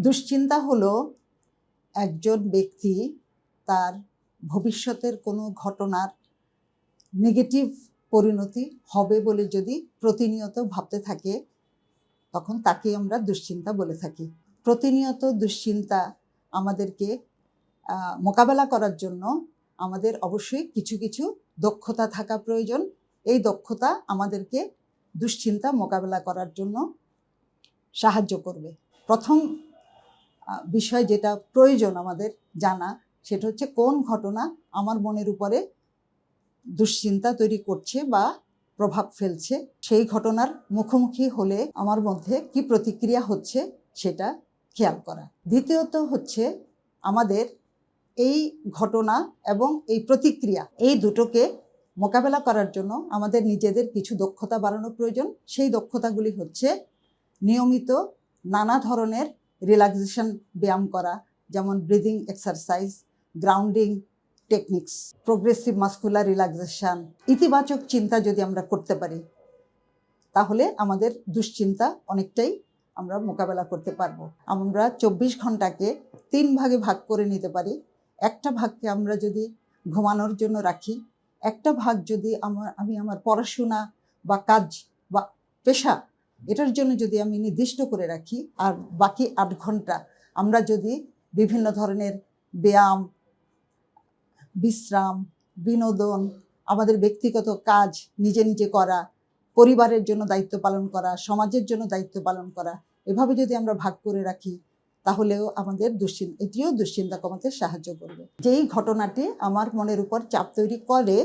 দুশ্চিন্তা হলো একজন ব্যক্তি তার ভবিষ্যতের কোনো ঘটনার নেগেটিভ পরিণতি হবে বলে যদি প্রতিনিয়ত ভাবতে থাকে, তখন তাকে আমরা দুশ্চিন্তা বলে থাকি। প্রতিনিয়ত দুশ্চিন্তা আমাদেরকে মোকাবেলা করার জন্য আমাদের অবশ্যই কিছু কিছু দক্ষতা থাকা প্রয়োজন। এই দক্ষতা আমাদেরকে দুশ্চিন্তা মোকাবেলা করার জন্য সাহায্য করবে। প্রথম বিষয় যেটা প্রয়োজন আমাদের জানা, সেটা হচ্ছে কোন ঘটনা আমার মনের উপরে দুশ্চিন্তা তৈরি করছে বা প্রভাব ফেলছে। সেই ঘটনার মুখোমুখি হলে আমার মধ্যে কি প্রতিক্রিয়া হচ্ছে সেটা খেয়াল করা। দ্বিতীয়ত হচ্ছে আমাদের এই ঘটনা এবং এই প্রতিক্রিয়া, এই দুটোকে মোকাবেলা করার জন্য আমাদের নিজেদের কিছু দক্ষতা বাড়ানো প্রয়োজন। সেই দক্ষতাগুলি হচ্ছে নিয়মিত নানা ধরনের রিল্যাক্সেশন ব্যায়াম করা, যেমন breathing exercise, grounding techniques, progressive muscular relaxation. ইতিবাচক চিন্তা যদি আমরা করতে পারি, তাহলে আমাদের দুশ্চিন্তা অনেকটাই আমরা মোকাবেলা করতে পারবো। আমরা 24 ঘন্টাকে 3 ভাগে ভাগ করে নিতে পারি। একটা ভাগকে আমরা যদি ঘুমানোর জন্য রাখি, একটা ভাগ যদি আমি আমার পড়াশোনা বা কাজ বা পেশা এটার জন্য যদি আমি নির্দিষ্ট করে রাখি, আর বাকি 8 ঘন্টা আমরা যদি বিভিন্ন ধরনের ব্যায়াম, বিশ্রাম, বিনোদন, আমাদের ব্যক্তিগত কাজ নিজে নিজে করা, পরিবারের জন্য দায়িত্ব পালন করা, সমাজের জন্য দায়িত্ব পালন করা, এভাবে যদি আমরা ভাগ করে রাখি, তাহলেও আমাদের এটিও দুশ্চিন্তা কমাতে সাহায্য করবে। যেই ঘটনাটি আমার মনের উপর চাপ তৈরি করে,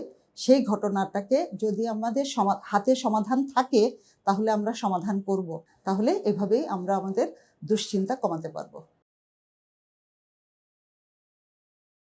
সেই ঘটনাটাকে যদি আমাদের হাতে সমাধান থাকে, তাহলে আমরা সমাধান করব। তাহলে এভাবেই আমরা আমাদের দুশ্চিন্তা কমাতে পারবো।